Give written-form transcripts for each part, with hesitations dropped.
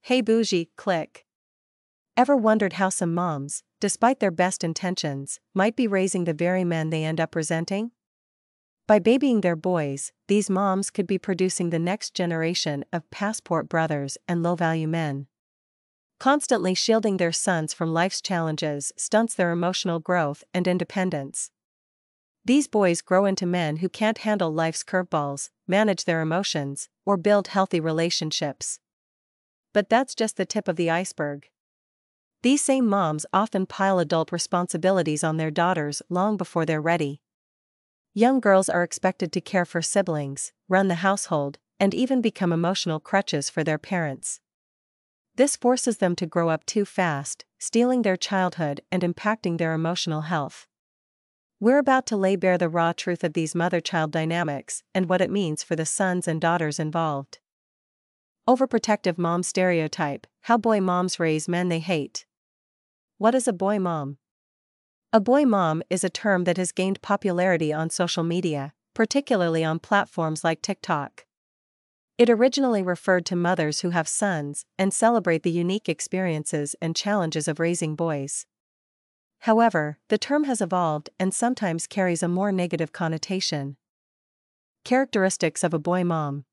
Hey Bougie, click. Ever wondered how some moms, despite their best intentions, might be raising the very men they end up resenting? By babying their boys, these moms could be producing the next generation of passport brothers and low-value men. Constantly shielding their sons from life's challenges stunts their emotional growth and independence. These boys grow into men who can't handle life's curveballs, manage their emotions, or build healthy relationships. But that's just the tip of the iceberg. These same moms often pile adult responsibilities on their daughters long before they're ready. Young girls are expected to care for siblings, run the household, and even become emotional crutches for their parents. This forces them to grow up too fast, stealing their childhood and impacting their emotional health. We're about to lay bare the raw truth of these mother-child dynamics and what it means for the sons and daughters involved. Overprotective mom stereotype: how boy moms raise men they hate. What is a boy mom? A boy mom is a term that has gained popularity on social media, particularly on platforms like TikTok. It originally referred to mothers who have sons and celebrate the unique experiences and challenges of raising boys. However, the term has evolved and sometimes carries a more negative connotation. Characteristics of a boy mom: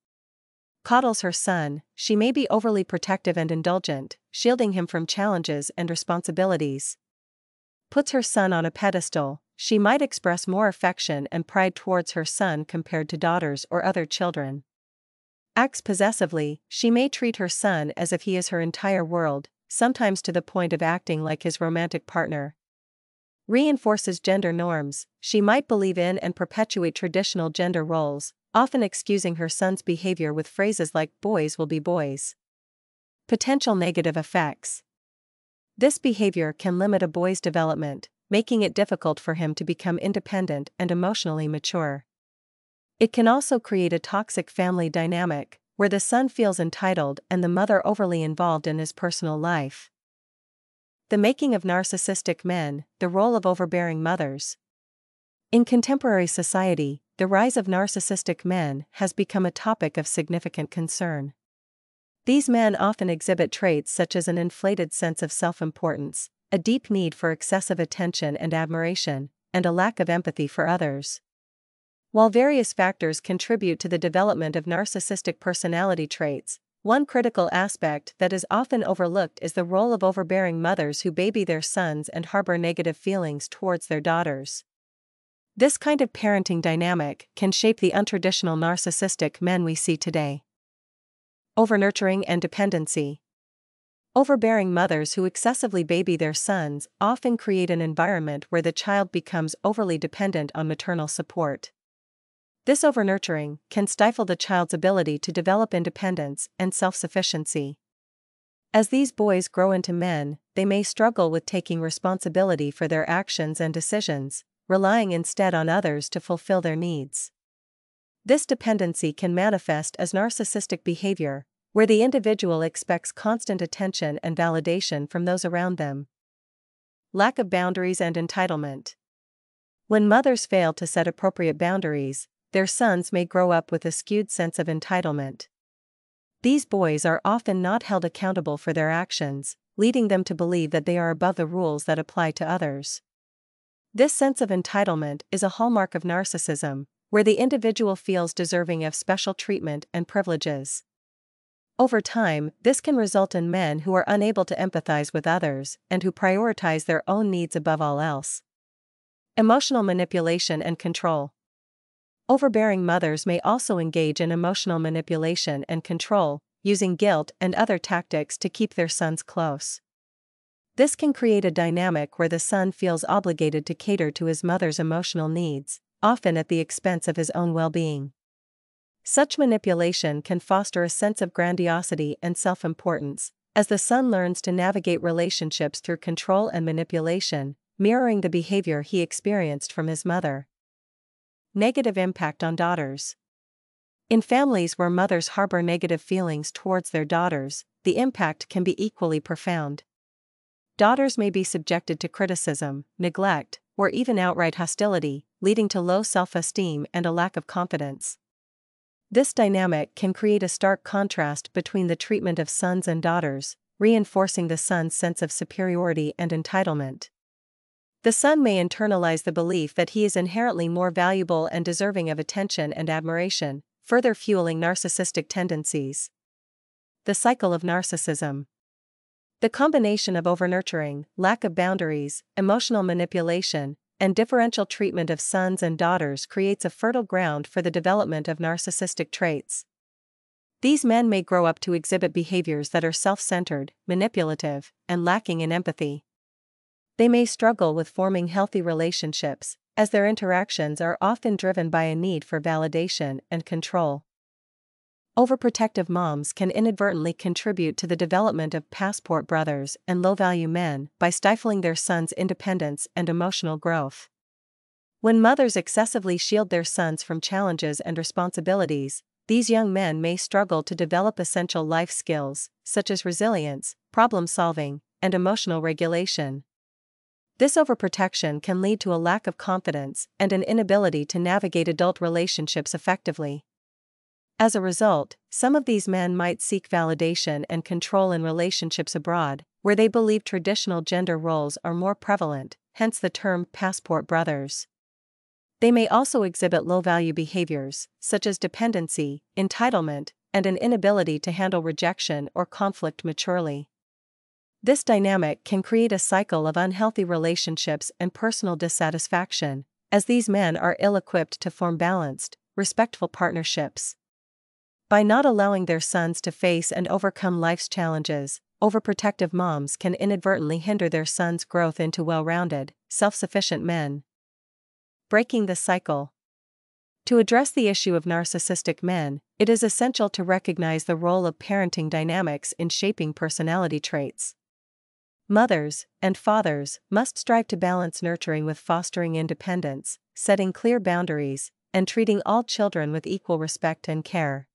coddles her son. She may be overly protective and indulgent, shielding him from challenges and responsibilities. Puts her son on a pedestal. She might express more affection and pride towards her son compared to daughters or other children. Acts possessively. She may treat her son as if he is her entire world, sometimes to the point of acting like his romantic partner. Reinforces gender norms. She might believe in and perpetuate traditional gender roles, often excusing her son's behavior with phrases like "boys will be boys." Potential negative effects. This behavior can limit a boy's development, making it difficult for him to become independent and emotionally mature. It can also create a toxic family dynamic, where the son feels entitled and the mother overly involved in his personal life. The making of narcissistic men, the role of overbearing mothers. In contemporary society, the rise of narcissistic men has become a topic of significant concern. These men often exhibit traits such as an inflated sense of self-importance, a deep need for excessive attention and admiration, and a lack of empathy for others. While various factors contribute to the development of narcissistic personality traits, one critical aspect that is often overlooked is the role of overbearing mothers who baby their sons and harbor negative feelings towards their daughters. This kind of parenting dynamic can shape the untraditional narcissistic men we see today. Overnurturing and dependency. Overbearing mothers who excessively baby their sons often create an environment where the child becomes overly dependent on maternal support. This overnurturing can stifle the child's ability to develop independence and self-sufficiency. As these boys grow into men, they may struggle with taking responsibility for their actions and decisions, relying instead on others to fulfill their needs. This dependency can manifest as narcissistic behavior, where the individual expects constant attention and validation from those around them. Lack of boundaries and entitlement. When mothers fail to set appropriate boundaries, their sons may grow up with a skewed sense of entitlement. These boys are often not held accountable for their actions, leading them to believe that they are above the rules that apply to others. This sense of entitlement is a hallmark of narcissism, where the individual feels deserving of special treatment and privileges. Over time, this can result in men who are unable to empathize with others and who prioritize their own needs above all else. Emotional manipulation and control. Overbearing mothers may also engage in emotional manipulation and control, using guilt and other tactics to keep their sons close. This can create a dynamic where the son feels obligated to cater to his mother's emotional needs, often at the expense of his own well-being. Such manipulation can foster a sense of grandiosity and self-importance, as the son learns to navigate relationships through control and manipulation, mirroring the behavior he experienced from his mother. Negative impact on daughters. In families where mothers harbor negative feelings towards their daughters, the impact can be equally profound. Daughters may be subjected to criticism, neglect, or even outright hostility, leading to low self-esteem and a lack of confidence. This dynamic can create a stark contrast between the treatment of sons and daughters, reinforcing the son's sense of superiority and entitlement. The son may internalize the belief that he is inherently more valuable and deserving of attention and admiration, further fueling narcissistic tendencies. The cycle of narcissism. The combination of overnurturing, lack of boundaries, emotional manipulation, and differential treatment of sons and daughters creates a fertile ground for the development of narcissistic traits. These men may grow up to exhibit behaviors that are self-centered, manipulative, and lacking in empathy. They may struggle with forming healthy relationships, as their interactions are often driven by a need for validation and control. Overprotective moms can inadvertently contribute to the development of passport brothers and low-value men by stifling their sons' independence and emotional growth. When mothers excessively shield their sons from challenges and responsibilities, these young men may struggle to develop essential life skills, such as resilience, problem-solving, and emotional regulation. This overprotection can lead to a lack of confidence and an inability to navigate adult relationships effectively. As a result, some of these men might seek validation and control in relationships abroad, where they believe traditional gender roles are more prevalent, hence the term passport brothers. They may also exhibit low-value behaviors, such as dependency, entitlement, and an inability to handle rejection or conflict maturely. This dynamic can create a cycle of unhealthy relationships and personal dissatisfaction, as these men are ill-equipped to form balanced, respectful partnerships. By not allowing their sons to face and overcome life's challenges, overprotective moms can inadvertently hinder their sons' growth into well-rounded, self-sufficient men. Breaking the cycle. To address the issue of narcissistic men, it is essential to recognize the role of parenting dynamics in shaping personality traits. Mothers and fathers must strive to balance nurturing with fostering independence, setting clear boundaries, and treating all children with equal respect and care.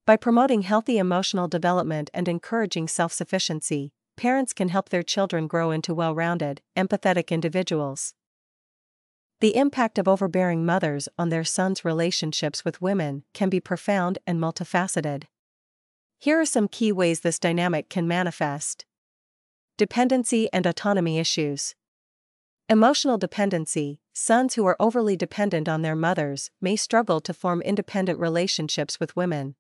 By promoting healthy emotional development and encouraging self-sufficiency, parents can help their children grow into well-rounded, empathetic individuals. The impact of overbearing mothers on their sons' relationships with women can be profound and multifaceted. Here are some key ways this dynamic can manifest. Dependency and autonomy issues. Emotional dependency. Sons who are overly dependent on their mothers may struggle to form independent relationships with women.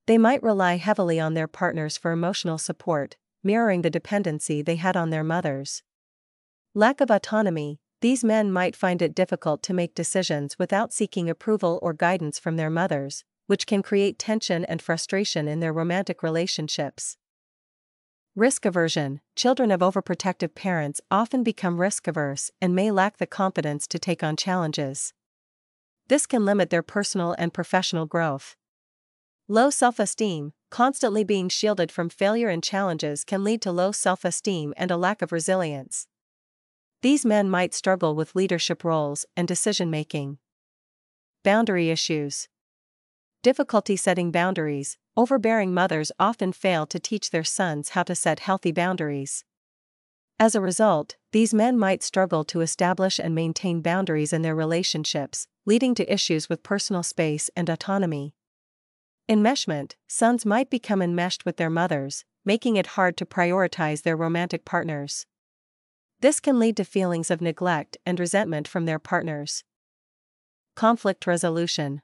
They might rely heavily on their partners for emotional support, mirroring the dependency they had on their mothers. Lack of autonomy. These men might find it difficult to make decisions without seeking approval or guidance from their mothers, which can create tension and frustration in their romantic relationships. Risk aversion. Children of overprotective parents often become risk-averse and may lack the confidence to take on challenges. This can limit their personal and professional growth. Low self-esteem. Constantly being shielded from failure and challenges can lead to low self-esteem and a lack of resilience. These men might struggle with leadership roles and decision-making. Boundary issues. Difficulty setting boundaries. Overbearing mothers often fail to teach their sons how to set healthy boundaries. As a result, these men might struggle to establish and maintain boundaries in their relationships, leading to issues with personal space and autonomy. Enmeshment. Sons might become enmeshed with their mothers, making it hard to prioritize their romantic partners. This can lead to feelings of neglect and resentment from their partners. Conflict resolution.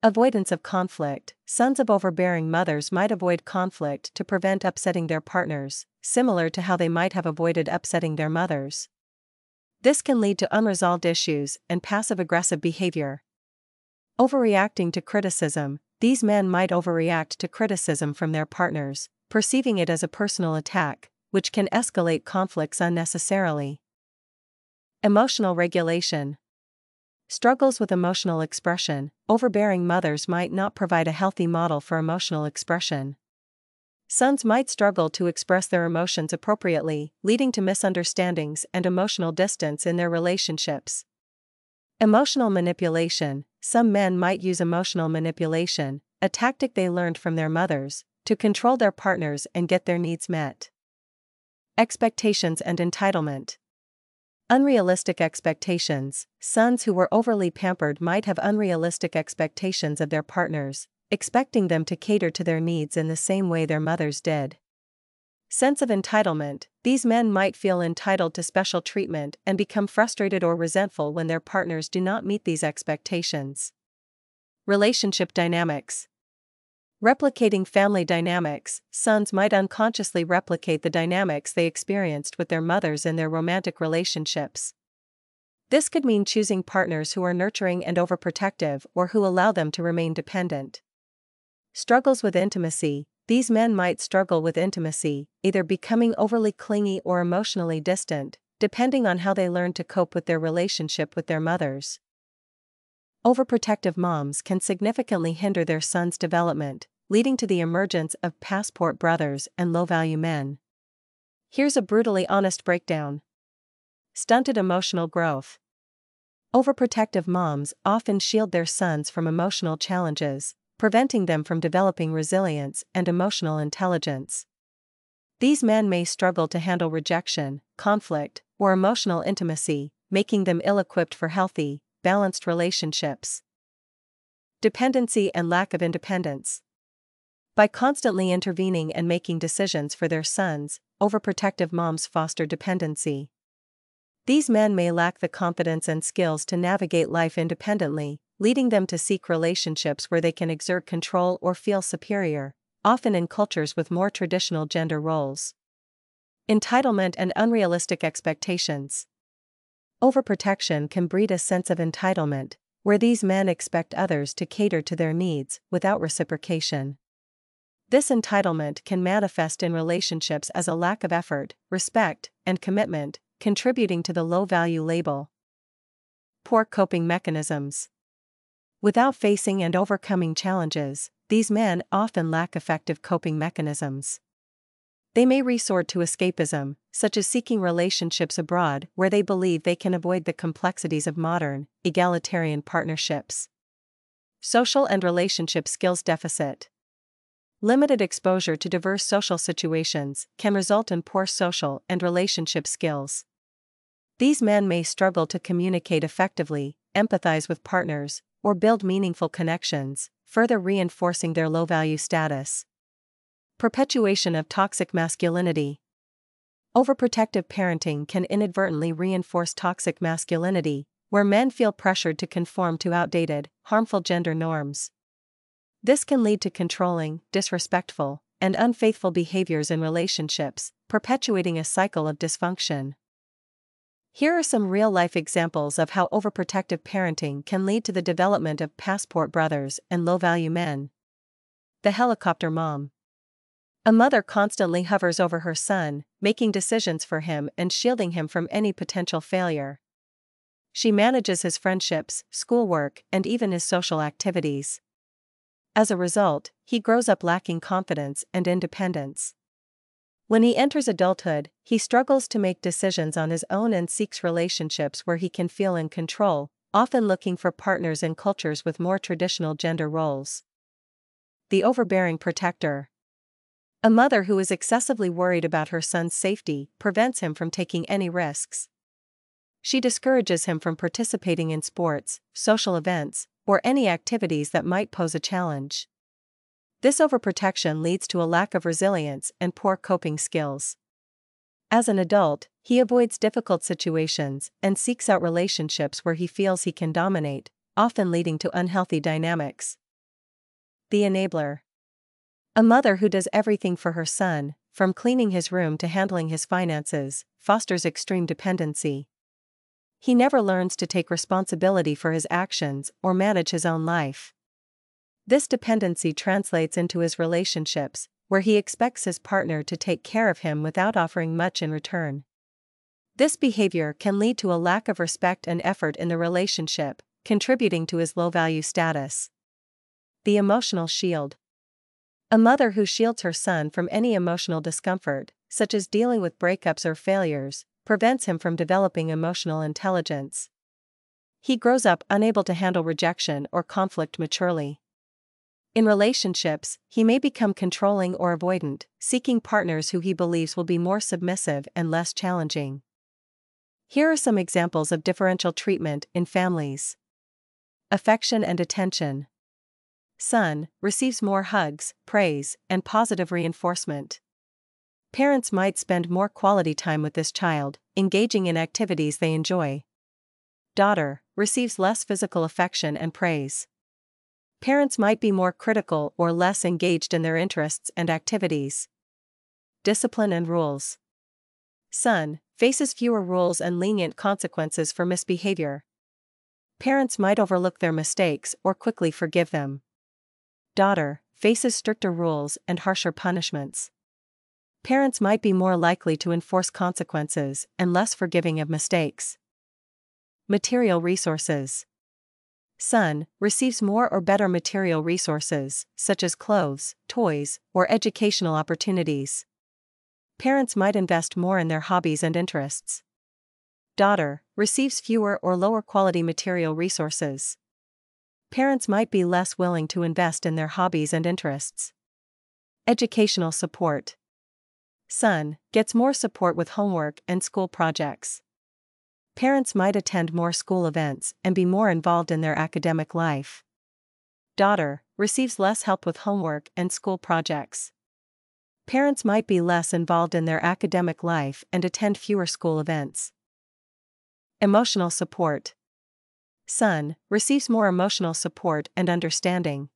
Avoidance of conflict. Sons of overbearing mothers might avoid conflict to prevent upsetting their partners, similar to how they might have avoided upsetting their mothers. This can lead to unresolved issues and passive-aggressive behavior. Overreacting to criticism. These men might overreact to criticism from their partners, perceiving it as a personal attack, which can escalate conflicts unnecessarily. Emotional regulation. Struggles with emotional expression. Overbearing mothers might not provide a healthy model for emotional expression. Sons might struggle to express their emotions appropriately, leading to misunderstandings and emotional distance in their relationships. Emotional manipulation. Some men might use emotional manipulation, a tactic they learned from their mothers, to control their partners and get their needs met. Expectations and entitlement. Unrealistic expectations. Sons who were overly pampered might have unrealistic expectations of their partners, expecting them to cater to their needs in the same way their mothers did. Sense of entitlement. These men might feel entitled to special treatment and become frustrated or resentful when their partners do not meet these expectations. Relationship dynamics. Replicating family dynamics. Sons might unconsciously replicate the dynamics they experienced with their mothers in their romantic relationships. This could mean choosing partners who are nurturing and overprotective or who allow them to remain dependent. Struggles with intimacy. These men might struggle with intimacy, either becoming overly clingy or emotionally distant, depending on how they learn to cope with their relationship with their mothers. Overprotective moms can significantly hinder their sons' development, leading to the emergence of passport brothers and low-value men. Here's a brutally honest breakdown. Stunted emotional growth. Overprotective moms often shield their sons from emotional challenges, preventing them from developing resilience and emotional intelligence. These men may struggle to handle rejection, conflict, or emotional intimacy, making them ill-equipped for healthy, balanced relationships. Dependency and lack of independence. By constantly intervening and making decisions for their sons, overprotective moms foster dependency. These men may lack the confidence and skills to navigate life independently, leading them to seek relationships where they can exert control or feel superior, often in cultures with more traditional gender roles. Entitlement and unrealistic expectations. Overprotection can breed a sense of entitlement, where these men expect others to cater to their needs without reciprocation. This entitlement can manifest in relationships as a lack of effort, respect, and commitment, contributing to the low-value label. Poor coping mechanisms. Without facing and overcoming challenges, these men often lack effective coping mechanisms. They may resort to escapism, such as seeking relationships abroad where they believe they can avoid the complexities of modern, egalitarian partnerships. Social and relationship skills deficit. Limited exposure to diverse social situations can result in poor social and relationship skills. These men may struggle to communicate effectively, empathize with partners, or build meaningful connections, further reinforcing their low-value status. Perpetuation of toxic masculinity. Overprotective parenting can inadvertently reinforce toxic masculinity, where men feel pressured to conform to outdated, harmful gender norms. This can lead to controlling, disrespectful, and unfaithful behaviors in relationships, perpetuating a cycle of dysfunction. Here are some real-life examples of how overprotective parenting can lead to the development of passport brothers and low-value men. The helicopter mom. A mother constantly hovers over her son, making decisions for him and shielding him from any potential failure. She manages his friendships, schoolwork, and even his social activities. As a result, he grows up lacking confidence and independence. When he enters adulthood, he struggles to make decisions on his own and seeks relationships where he can feel in control, often looking for partners in cultures with more traditional gender roles. The overbearing protector. A mother who is excessively worried about her son's safety prevents him from taking any risks. She discourages him from participating in sports, social events, or any activities that might pose a challenge. This overprotection leads to a lack of resilience and poor coping skills. As an adult, he avoids difficult situations and seeks out relationships where he feels he can dominate, often leading to unhealthy dynamics. The enabler. A mother who does everything for her son, from cleaning his room to handling his finances, fosters extreme dependency. He never learns to take responsibility for his actions or manage his own life. This dependency translates into his relationships, where he expects his partner to take care of him without offering much in return. This behavior can lead to a lack of respect and effort in the relationship, contributing to his low-value status. The emotional shield. A mother who shields her son from any emotional discomfort, such as dealing with breakups or failures, prevents him from developing emotional intelligence. He grows up unable to handle rejection or conflict maturely. In relationships, he may become controlling or avoidant, seeking partners who he believes will be more submissive and less challenging. Here are some examples of differential treatment in families. Affection and attention. Son receives more hugs, praise, and positive reinforcement. Parents might spend more quality time with this child, engaging in activities they enjoy. Daughter receives less physical affection and praise. Parents might be more critical or less engaged in their interests and activities. Discipline and rules. Son faces fewer rules and lenient consequences for misbehavior. Parents might overlook their mistakes or quickly forgive them. Daughter faces stricter rules and harsher punishments. Parents might be more likely to enforce consequences and less forgiving of mistakes. Material resources. Son receives more or better material resources, such as clothes, toys, or educational opportunities. Parents might invest more in their hobbies and interests. Daughter receives fewer or lower quality material resources. Parents might be less willing to invest in their hobbies and interests. Educational support. Son gets more support with homework and school projects. Parents might attend more school events and be more involved in their academic life. Daughter receives less help with homework and school projects. Parents might be less involved in their academic life and attend fewer school events. Emotional support. Son receives more emotional support and understanding.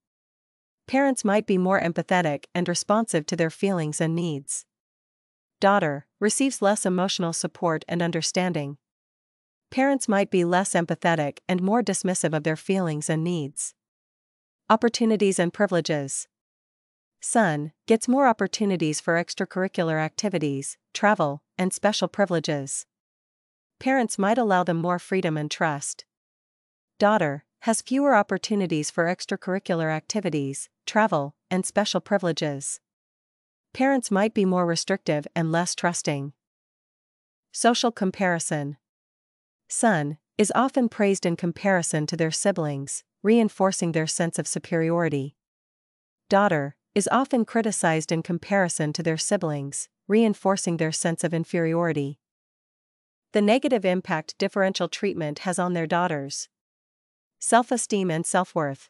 Parents might be more empathetic and responsive to their feelings and needs. Daughter receives less emotional support and understanding. Parents might be less empathetic and more dismissive of their feelings and needs. Opportunities and privileges. Son gets more opportunities for extracurricular activities, travel, and special privileges. Parents might allow them more freedom and trust. Daughter has fewer opportunities for extracurricular activities, travel, and special privileges. Parents might be more restrictive and less trusting. Social comparison. Son is often praised in comparison to their siblings, reinforcing their sense of superiority. Daughter is often criticized in comparison to their siblings, reinforcing their sense of inferiority. The negative impact differential treatment has on their daughters. Self-esteem and self-worth.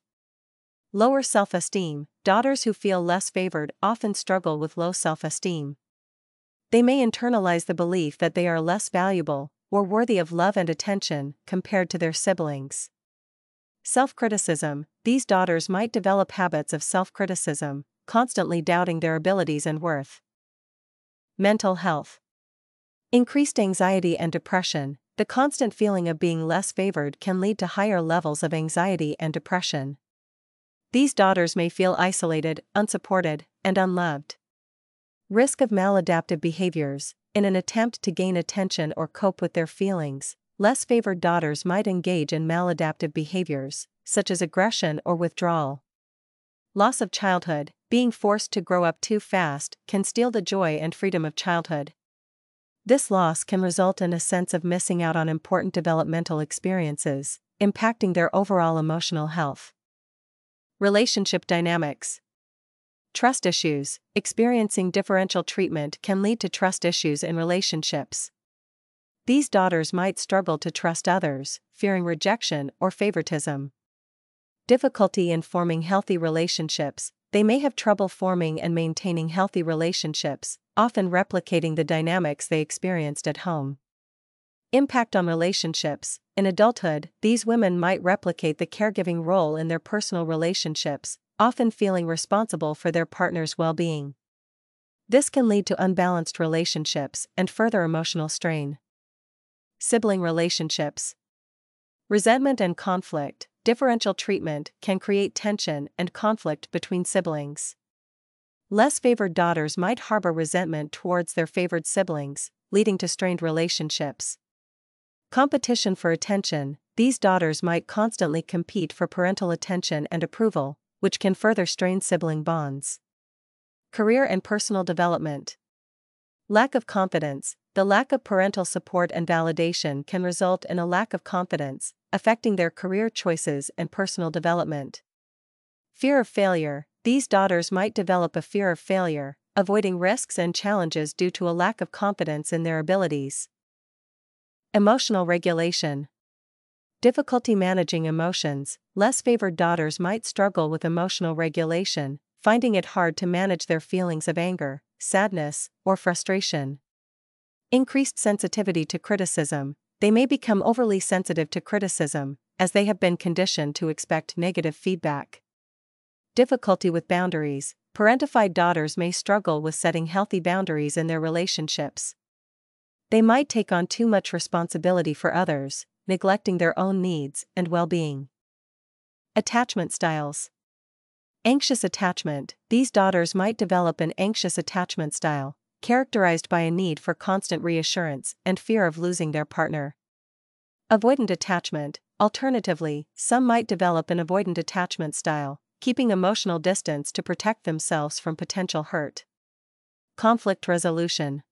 Lower self-esteem. Daughters who feel less favored often struggle with low self-esteem. They may internalize the belief that they are less valuable or worthy of love and attention compared to their siblings. Self-criticism. These daughters might develop habits of self-criticism, constantly doubting their abilities and worth. Mental health. Increased anxiety and depression. The constant feeling of being less favored can lead to higher levels of anxiety and depression. These daughters may feel isolated, unsupported, and unloved. Risk of maladaptive behaviors. In an attempt to gain attention or cope with their feelings, less favored daughters might engage in maladaptive behaviors, such as aggression or withdrawal. Loss of childhood. Being forced to grow up too fast can steal the joy and freedom of childhood. This loss can result in a sense of missing out on important developmental experiences, impacting their overall emotional health. Relationship dynamics. Trust issues. Experiencing differential treatment can lead to trust issues in relationships. These daughters might struggle to trust others, fearing rejection or favoritism. Difficulty in forming healthy relationships. They may have trouble forming and maintaining healthy relationships, often replicating the dynamics they experienced at home. Impact on relationships. In adulthood, these women might replicate the caregiving role in their personal relationships, often feeling responsible for their partner's well-being. This can lead to unbalanced relationships and further emotional strain. Sibling relationships. Resentment and conflict. Differential treatment can create tension and conflict between siblings. Less favored daughters might harbor resentment towards their favored siblings, leading to strained relationships. Competition for attention. These daughters might constantly compete for parental attention and approval, which can further strain sibling bonds. Career and personal development. Lack of confidence. The lack of parental support and validation can result in a lack of confidence, affecting their career choices and personal development. Fear of failure. These daughters might develop a fear of failure, avoiding risks and challenges due to a lack of confidence in their abilities. Emotional regulation. Difficulty managing emotions. Less favored daughters might struggle with emotional regulation, finding it hard to manage their feelings of anger, sadness, or frustration. Increased sensitivity to criticism. They may become overly sensitive to criticism, as they have been conditioned to expect negative feedback. Difficulty with boundaries. Parentified daughters may struggle with setting healthy boundaries in their relationships. They might take on too much responsibility for others, neglecting their own needs and well-being. Attachment styles. Anxious attachment. These daughters might develop an anxious attachment style, characterized by a need for constant reassurance and fear of losing their partner. Avoidant attachment. Alternatively, some might develop an avoidant attachment style, keeping emotional distance to protect themselves from potential hurt. Conflict resolution.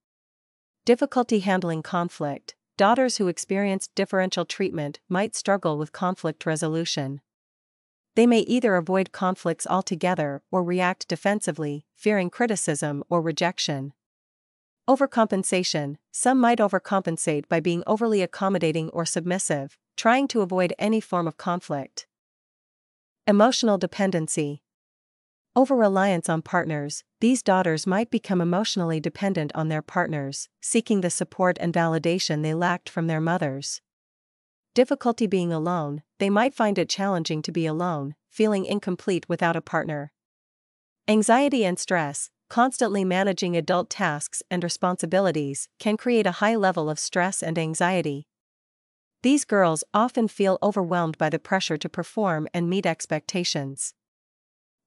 Difficulty handling conflict. Daughters who experience differential treatment might struggle with conflict resolution. They may either avoid conflicts altogether or react defensively, fearing criticism or rejection. Overcompensation. Some might overcompensate by being overly accommodating or submissive, trying to avoid any form of conflict. Emotional dependency. Over-reliance on partners. These daughters might become emotionally dependent on their partners, seeking the support and validation they lacked from their mothers. Difficulty being alone. They might find it challenging to be alone, feeling incomplete without a partner. Anxiety and stress. Constantly managing adult tasks and responsibilities can create a high level of stress and anxiety. These girls often feel overwhelmed by the pressure to perform and meet expectations.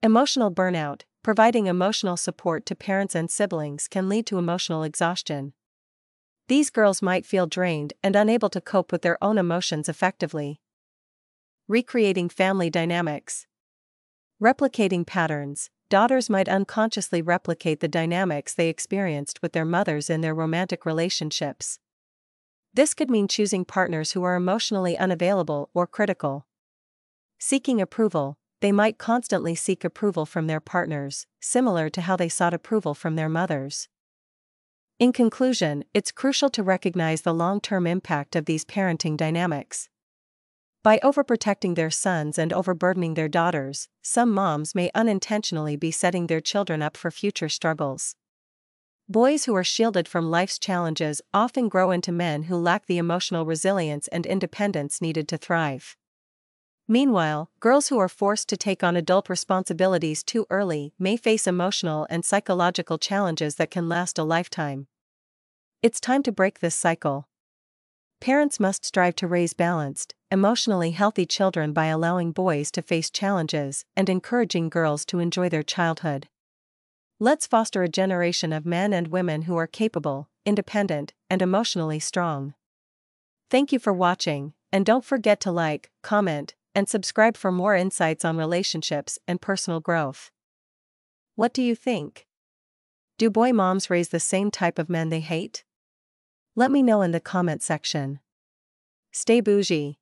Emotional burnout. Providing emotional support to parents and siblings can lead to emotional exhaustion. These girls might feel drained and unable to cope with their own emotions effectively. Recreating family dynamics. Replicating patterns. Daughters might unconsciously replicate the dynamics they experienced with their mothers in their romantic relationships. This could mean choosing partners who are emotionally unavailable or critical. Seeking approval. They might constantly seek approval from their partners, similar to how they sought approval from their mothers. In conclusion, it's crucial to recognize the long-term impact of these parenting dynamics. By overprotecting their sons and overburdening their daughters, some moms may unintentionally be setting their children up for future struggles. Boys who are shielded from life's challenges often grow into men who lack the emotional resilience and independence needed to thrive. Meanwhile, girls who are forced to take on adult responsibilities too early may face emotional and psychological challenges that can last a lifetime. It's time to break this cycle. Parents must strive to raise balanced, emotionally healthy children by allowing boys to face challenges and encouraging girls to enjoy their childhood. Let's foster a generation of men and women who are capable, independent, and emotionally strong. Thank you for watching, and don't forget to like, comment, and subscribe for more insights on relationships and personal growth. What do you think? Do boy moms raise the same type of men they hate? Let me know in the comment section. Stay bougie.